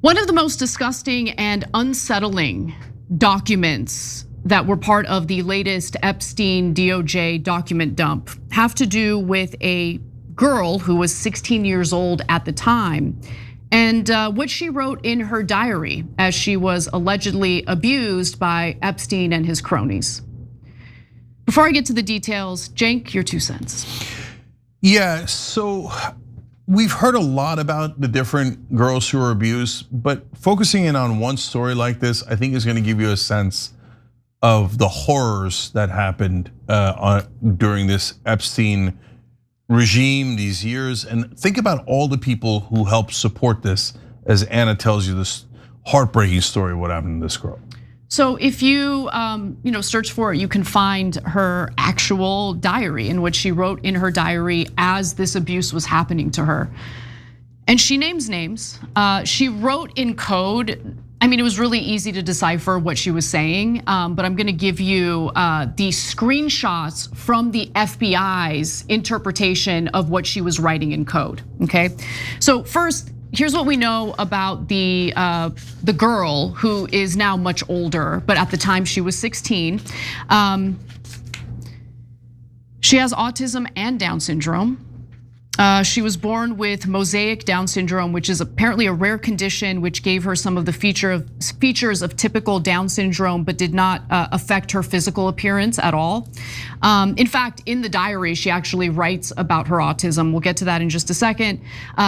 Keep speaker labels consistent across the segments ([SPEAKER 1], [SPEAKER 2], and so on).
[SPEAKER 1] One of the most disgusting and unsettling documents that were part of the latest Epstein DOJ document dump have to do with a girl who was 16 years old at the time, and what she wrote in her diary as she was allegedly abused by Epstein and his cronies. Before I get to the details, Cenk, your 2 cents.
[SPEAKER 2] Yeah, so we've heard a lot about the different girls who were abused, but focusing in on one story like this, I think is gonna give you a sense of the horrors that happened during this Epstein regime, these years. And think about all the people who helped support this, as Anna tells you this heartbreaking story of what happened to this girl.
[SPEAKER 1] So if you search for it, you can find her actual diary in which she wrote in her diary as this abuse was happening to her. And she names names. She wrote in code. I mean, it was really easy to decipher what she was saying, but I'm gonna give you the screenshots from the FBI's interpretation of what she was writing in code, okay? So first, here's what we know about the girl who is now much older, but at the time she was 16. She has autism and Down syndrome. She was born with mosaic Down syndrome, which is apparently a rare condition which gave her some of the features of typical Down syndrome, but did not affect her physical appearance at all. In fact, in the diary, she actually writes about her autism. We'll get to that in just a second.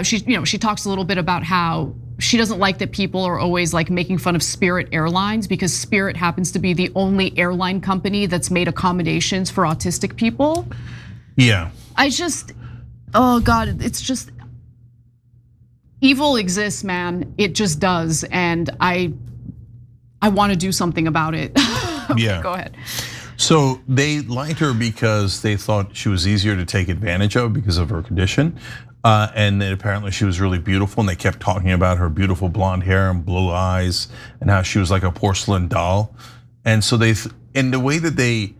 [SPEAKER 1] She talks a little bit about how she doesn't like that people are always like making fun of Spirit Airlines, because Spirit happens to be the only airline company that's made accommodations for autistic people.
[SPEAKER 2] Yeah.
[SPEAKER 1] Oh God, it's just, evil exists, man. It just does, and I want to do something about it.
[SPEAKER 2] Yeah.
[SPEAKER 1] Go ahead.
[SPEAKER 2] So they liked her because they thought she was easier to take advantage of because of her condition. And then apparently she was really beautiful, and they kept talking about her beautiful blonde hair and blue eyes and how she was like a porcelain doll. And so in the way that they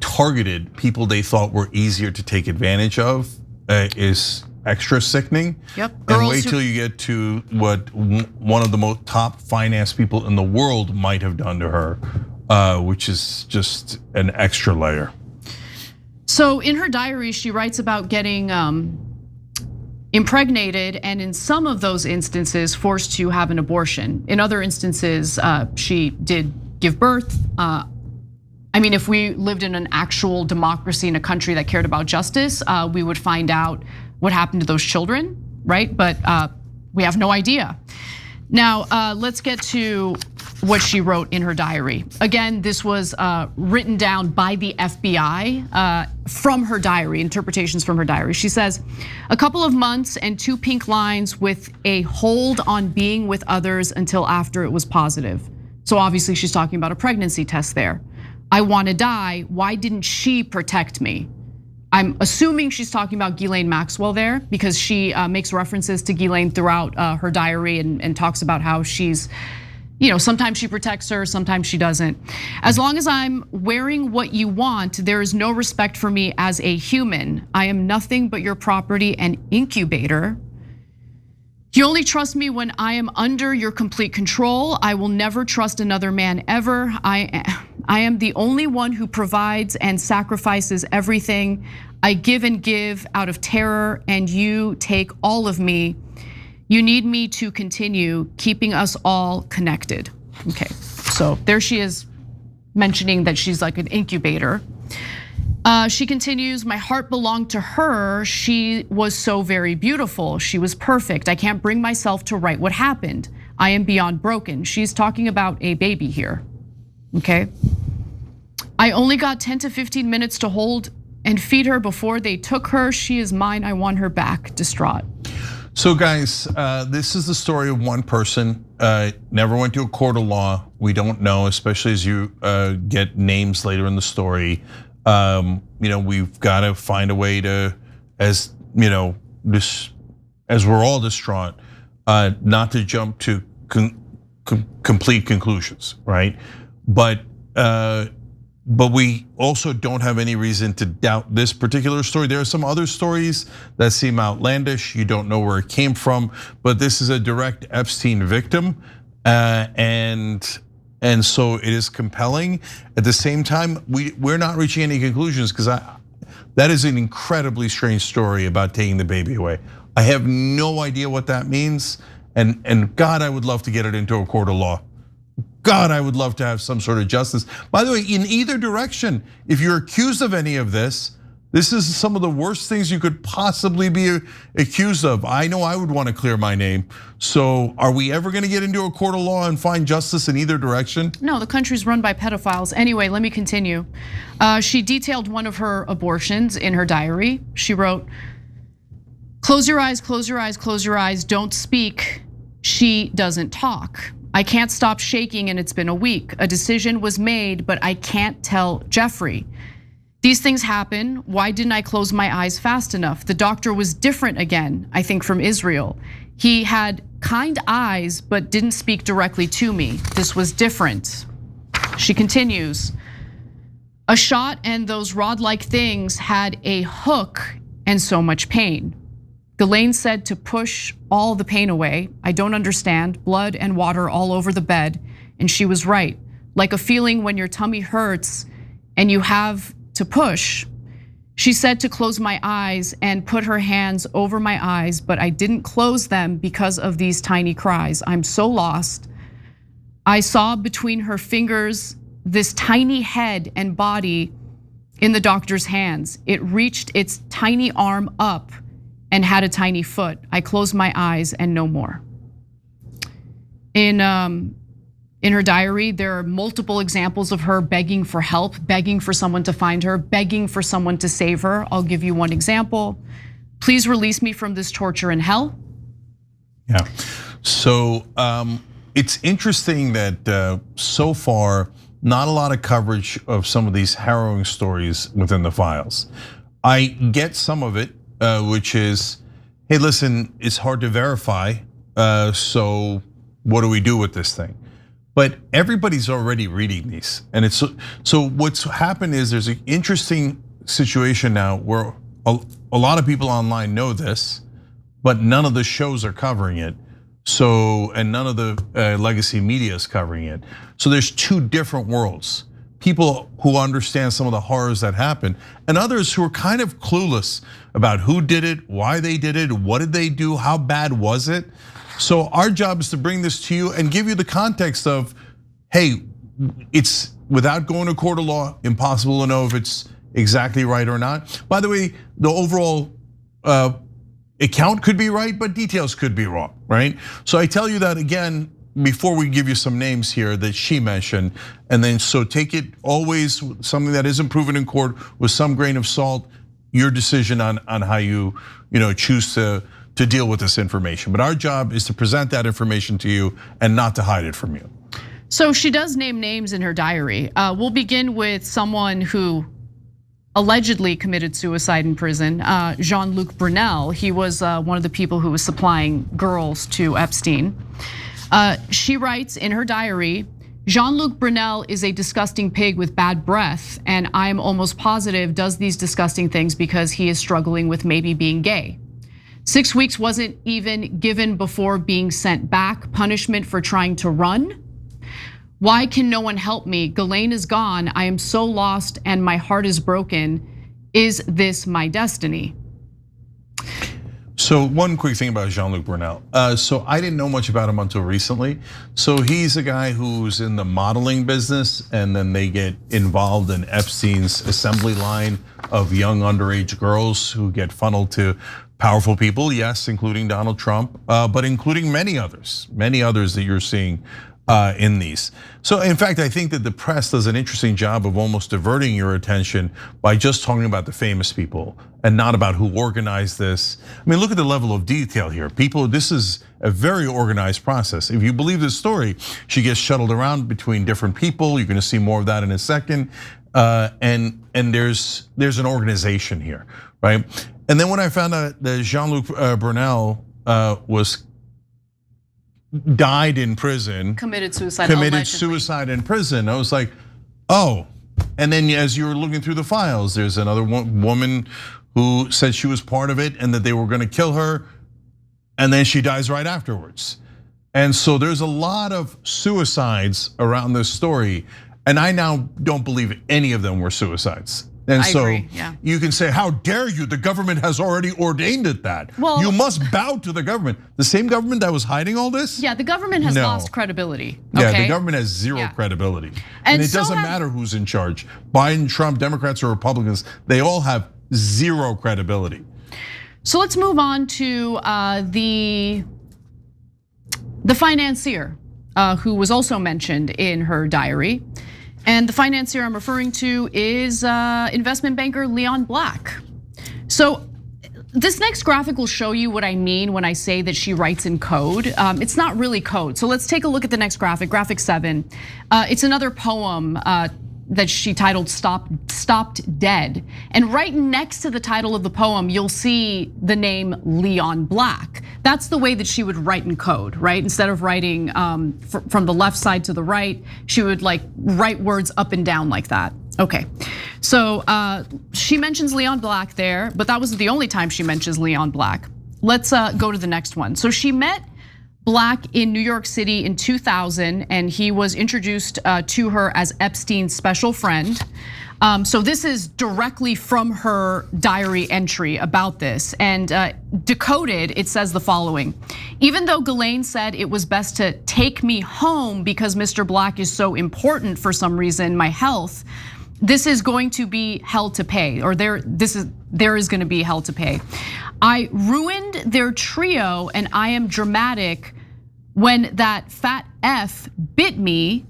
[SPEAKER 2] targeted people they thought were easier to take advantage of is extra sickening.
[SPEAKER 1] Yep.
[SPEAKER 2] And wait till you get to what one of the most top finance people in the world might have done to her, which is just an extra layer.
[SPEAKER 1] So in her diary, she writes about getting impregnated, and in some of those instances, forced to have an abortion. In other instances, she did give birth. I mean, if we lived in an actual democracy in a country that cared about justice, we would find out what happened to those children, right? But we have no idea. Now, let's get to what she wrote in her diary. Again, this was written down by the FBI from her diary, interpretations from her diary. She says, a couple of months and 2 pink lines with a hold on being with others until after it was positive. So obviously she's talking about a pregnancy test there. I want to die. Why didn't she protect me? I'm assuming she's talking about Ghislaine Maxwell there, because she makes references to Ghislaine throughout her diary and talks about how she's, sometimes she protects her, sometimes she doesn't. As long as I'm wearing what you want, there is no respect for me as a human. I am nothing but your property and incubator. You only trust me when I am under your complete control. I will never trust another man ever. I am the only one who provides and sacrifices everything. I give and give out of terror, and you take all of me. You need me to continue keeping us all connected. Okay, so there she is mentioning that she's like an incubator. She continues, my heart belonged to her. She was so very beautiful. She was perfect. I can't bring myself to write what happened. I am beyond broken. She's talking about a baby here, okay? I only got 10 to 15 minutes to hold and feed her before they took her. She is mine, I want her back, distraught.
[SPEAKER 2] So guys, this is the story of one person, never went to a court of law. We don't know, especially as you get names later in the story. We've got to find a way to, as we're all distraught, not to jump to complete conclusions, right? But But we also don't have any reason to doubt this particular story. There are some other stories that seem outlandish. You don't know where it came from, but this is a direct Epstein victim, and so it is compelling. At the same time, we're not reaching any conclusions because that is an incredibly strange story about taking the baby away. I have no idea what that means, and God, I would love to get it into a court of law. God, I would love to have some sort of justice. By the way, in either direction, if you're accused of any of this is some of the worst things you could possibly be accused of. I know I would want to clear my name. So are we ever going to get into a court of law and find justice in either direction?
[SPEAKER 1] No, the country's run by pedophiles. Anyway, let me continue. She detailed one of her abortions in her diary. She wrote, "Close your eyes, close your eyes, close your eyes, don't speak. She doesn't talk. I can't stop shaking and it's been a week. A decision was made, but I can't tell Jeffrey. These things happen. Why didn't I close my eyes fast enough? The doctor was different again, I think from Israel. He had kind eyes, but didn't speak directly to me. This was different." She continues, "A shot and those rod-like things had a hook and so much pain. Ghislaine said to push all the pain away. I don't understand, blood and water all over the bed. And she was right. Like a feeling when your tummy hurts and you have to push. She said to close my eyes and put her hands over my eyes, but I didn't close them because of these tiny cries. I'm so lost. I saw between her fingers this tiny head and body in the doctor's hands. It reached its tiny arm up and had a tiny foot. I closed my eyes and no more." In her diary, there are multiple examples of her begging for help, begging for someone to find her, begging for someone to save her. I'll give you one example. "Please release me from this torture in hell."
[SPEAKER 2] Yeah, so it's interesting that so far, not a lot of coverage of some of these harrowing stories within the files. I get some of it, which is, hey, listen, it's hard to verify, so what do we do with this thing? But everybody's already reading these, and it's so what's happened is there's an interesting situation now where a lot of people online know this, but none of the shows are covering it. So, and none of the legacy media is covering it. So there's two different worlds. People who understand some of the horrors that happen, and others who are kind of clueless about who did it, why they did it, what did they do, how bad was it? So our job is to bring this to you and give you the context of, hey, it's without going to court of law, impossible to know if it's exactly right or not. By the way, the overall account could be right, but details could be wrong, right? So I tell you that again, before we give you some names here that she mentioned, and then so take it always something that isn't proven in court with some grain of salt, your decision on how you choose to deal with this information. But our job is to present that information to you and not to hide it from you.
[SPEAKER 1] So she does name names in her diary. We'll begin with someone who allegedly committed suicide in prison, Jean-Luc Brunel. He was one of the people who was supplying girls to Epstein. She writes in her diary, "Jean-Luc Brunel is a disgusting pig with bad breath, and I'm almost positive does these disgusting things because he is struggling with maybe being gay. 6 weeks wasn't even given before being sent back, punishment for trying to run. Why can no one help me? Ghislaine is gone. I am so lost and my heart is broken. Is this my destiny?"
[SPEAKER 2] So one quick thing about Jean-Luc Brunel. So I didn't know much about him until recently. So he's a guy who's in the modeling business, and then they get involved in Epstein's assembly line of young underage girls who get funneled to powerful people, yes, including Donald Trump, but including many others that you're seeing in these. So in fact, I think that the press does an interesting job of almost diverting your attention by just talking about the famous people and not about who organized this. I mean, look at the level of detail here. This is a very organized process. If you believe this story, she gets shuttled around between different people. You're gonna see more of that in a second. And there's an organization here, right? And then when I found out that Jean-Luc Brunel died in prison,
[SPEAKER 1] committed suicide
[SPEAKER 2] in prison, I was like, oh, And then as you were looking through the files, there's another woman who said she was part of it and that they were gonna kill her, and then she dies right afterwards. And so there's a lot of suicides around this story, and I now don't believe any of them were suicides. And so you can say, how dare you? The government has already ordained it that. Well, you must bow to the government. The same government that was hiding all this?
[SPEAKER 1] Yeah, the government has lost credibility.
[SPEAKER 2] Yeah, the government has zero credibility. And it doesn't matter who's in charge. Biden, Trump, Democrats, or Republicans, they all have zero credibility.
[SPEAKER 1] So let's move on to the financier who was also mentioned in her diary. And the financier I'm referring to is investment banker Leon Black. So this next graphic will show you what I mean when I say that she writes in code. It's not really code. So let's take a look at the next graphic, graphic 7. It's another poem that she titled Stopped Dead. And right next to the title of the poem, you'll see the name Leon Black. That's the way that she would write in code, right? Instead of writing from the left side to the right, she would like write words up and down like that. Okay, so she mentions Leon Black there, but that wasn't the only time she mentions Leon Black. Let's go to the next one. So she met Black in New York City in 2000, and he was introduced to her as Epstein's special friend. So this is directly from her diary entry about this, and decoded, it says the following: even though Ghislaine said it was best to take me home because Mr. Black is so important for some reason, my health, this is going to be hell to pay, or there is going to be hell to pay. I ruined their trio, and I am dramatic. When that fat F bit me,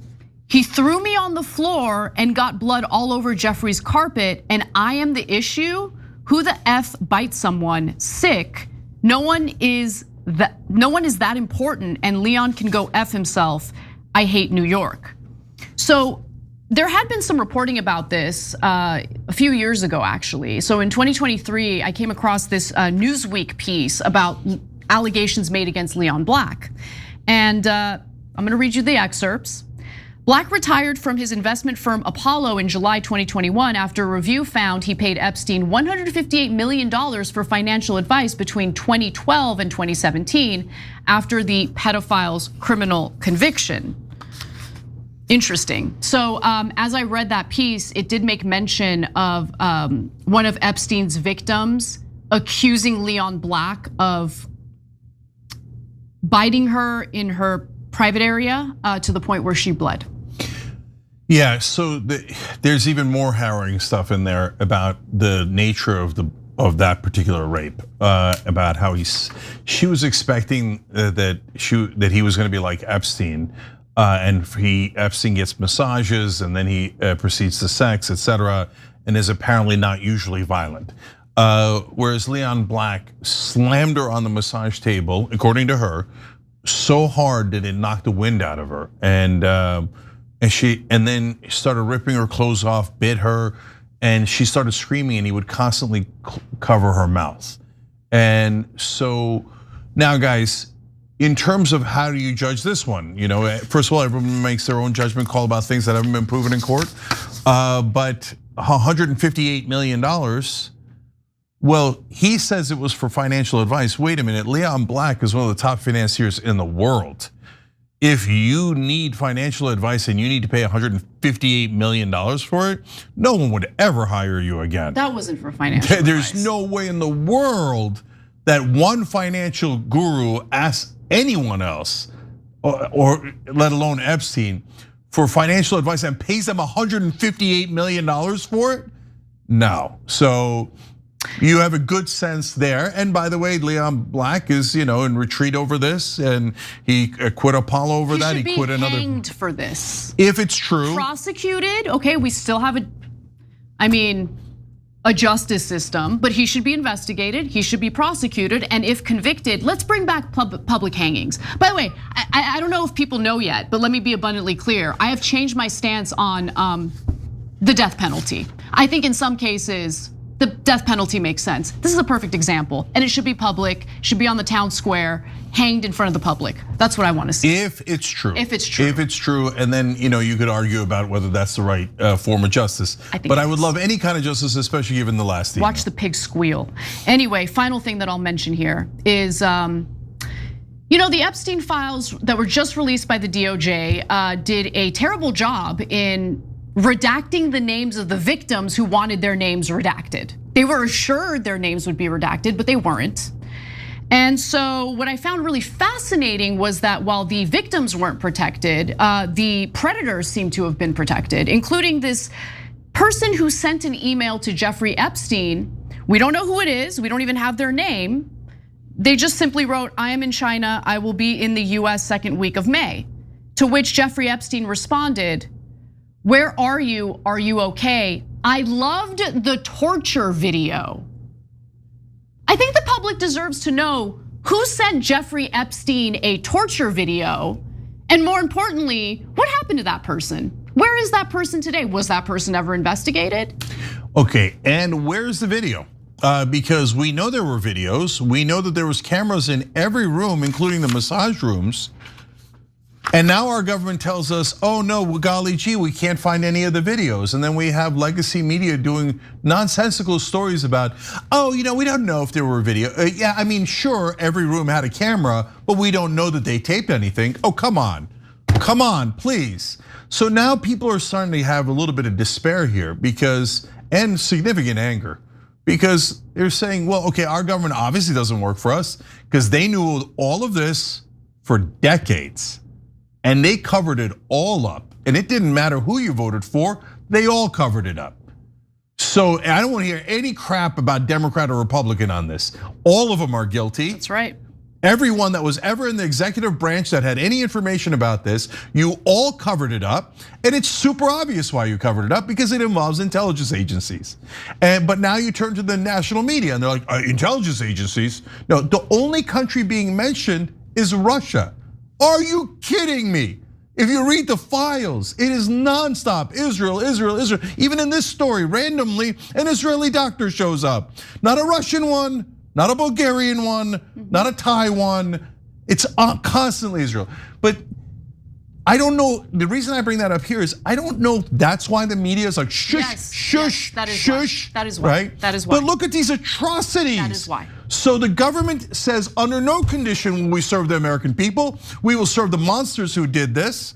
[SPEAKER 1] he threw me on the floor and got blood all over Jeffrey's carpet, and I am the issue. Who the F bites someone? Sick. No one is that important, and Leon can go F himself. I hate New York. So there had been some reporting about this a few years ago, actually. So in 2023, I came across this Newsweek piece about allegations made against Leon Black. And I'm gonna read you the excerpts. Black retired from his investment firm Apollo in July 2021 after a review found he paid Epstein $158 million for financial advice between 2012 and 2017 after the pedophile's criminal conviction. Interesting. So as I read that piece, it did make mention of one of Epstein's victims accusing Leon Black of biting her in her private area to the point where she bled.
[SPEAKER 2] Yeah, so there's even more harrowing stuff in there about the nature of that particular rape, about how she was expecting that he was going to be like Epstein, and Epstein gets massages and then he proceeds to sex, etc., and is apparently not usually violent. Whereas Leon Black slammed her on the massage table, according to her, so hard that it knocked the wind out of her, and then started ripping her clothes off, bit her, and she started screaming, and he would constantly cover her mouth. And so now, guys, in terms of how do you judge this one? First of all, everyone makes their own judgment call about things that haven't been proven in court. But $158 million. Well, he says it was for financial advice. Wait a minute, Leon Black is one of the top financiers in the world. If you need financial advice and you need to pay $158 million for it, no one would ever hire you again.
[SPEAKER 1] That wasn't for financial advice.
[SPEAKER 2] There's no way in the world that one financial guru asks anyone else, or let alone Epstein, for financial advice and pays them $158 million for it. No, so you have a good sense there. And by the way, Leon Black is, in retreat over this, and he quit Apollo over that.
[SPEAKER 1] He quit another. He should be hanged for this.
[SPEAKER 2] If it's true.
[SPEAKER 1] Prosecuted, okay, we still have a justice system, but he should be investigated, he should be prosecuted, and if convicted, let's bring back public hangings. By the way, I don't know if people know yet, but let me be abundantly clear. I have changed my stance on the death penalty. I think in some cases, the death penalty makes sense. This is a perfect example, and it should be public, should be on the town square, hanged in front of the public. That's what I want to see.
[SPEAKER 2] If it's true.
[SPEAKER 1] If it's true.
[SPEAKER 2] If it's true, and then you could argue about whether that's the right form of justice. But I would love any kind of justice, especially given the last email.
[SPEAKER 1] Watch the pig squeal. Anyway, final thing that I'll mention here is, the Epstein files that were just released by the DOJ did a terrible job in redacting the names of the victims who wanted their names redacted. They were assured their names would be redacted, but they weren't. And so what I found really fascinating was that while the victims weren't protected, the predators seem to have been protected, including this person who sent an email to Jeffrey Epstein. We don't know who it is, we don't even have their name. They just simply wrote, "I am in China, I will be in the US second week of May." To which Jeffrey Epstein responded, "Where are you? Are you okay? I loved the torture video." I think the public deserves to know who sent Jeffrey Epstein a torture video, and more importantly, what happened to that person? Where is that person today? Was that person ever investigated?
[SPEAKER 2] Okay, and where's the video? Because we know there were videos. We know that there was cameras in every room, including the massage rooms. And now our government tells us, oh no, golly gee, we can't find any of the videos. And then we have legacy media doing nonsensical stories about, oh, we don't know if there were video. Yeah, I mean, sure, every room had a camera, but we don't know that they taped anything. Oh, come on, please. So now people are starting to have a little bit of despair here and significant anger. Because they're saying, well, okay, our government obviously doesn't work for us because they knew all of this for decades. And they covered it all up. And it didn't matter who you voted for, they all covered it up. So I don't want to hear any crap about Democrat or Republican on this. All of them are guilty.
[SPEAKER 1] That's right.
[SPEAKER 2] Everyone that was ever in the executive branch that had any information about this, you all covered it up. And it's super obvious why you covered it up because it involves intelligence agencies. But now you turn to the national media and they're like, intelligence agencies? No, the only country being mentioned is Russia. Are you kidding me? If you read the files, it is nonstop. Israel. Even in this story, randomly, an Israeli doctor shows up. Not a Russian one, not a Bulgarian one, not a Thai one. It's constantly Israel. But I don't know, the reason I bring that up here is I don't know if that's why the media is like shush, shush, shush.
[SPEAKER 1] That is why.
[SPEAKER 2] Right?
[SPEAKER 1] That is why.
[SPEAKER 2] But look at these atrocities.
[SPEAKER 1] That is why.
[SPEAKER 2] So the government says under no condition will we serve the American people. We will serve the monsters who did this.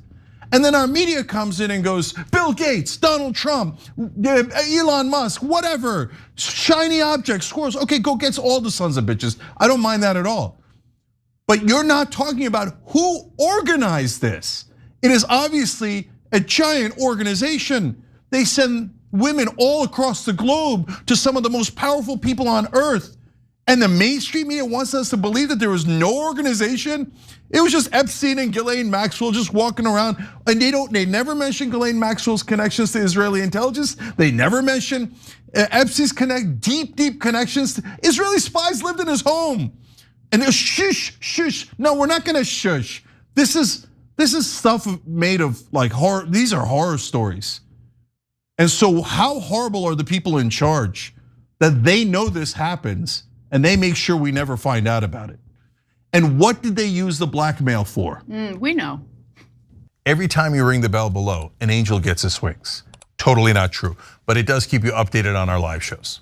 [SPEAKER 2] And then our media comes in and goes, Bill Gates, Donald Trump, Elon Musk, whatever, shiny objects, squirrels. Okay, go get all the sons of bitches. I don't mind that at all. But you're not talking about who organized this. It is obviously a giant organization. They send women all across the globe to some of the most powerful people on earth. And the mainstream media wants us to believe that there was no organization. It was just Epstein and Ghislaine Maxwell just walking around. And they never mention Ghislaine Maxwell's connections to Israeli intelligence. They never mention Epstein's deep connections. Israeli spies lived in his home. And it was shush. No, we're not gonna shush. This is stuff made of like horror. These are horror stories. And so how horrible are the people in charge that they know this happens and they make sure we never find out about it? And what did they use the blackmail for?
[SPEAKER 1] We know.
[SPEAKER 2] Every time you ring the bell below, an angel gets his wings. Totally not true, but it does keep you updated on our live shows.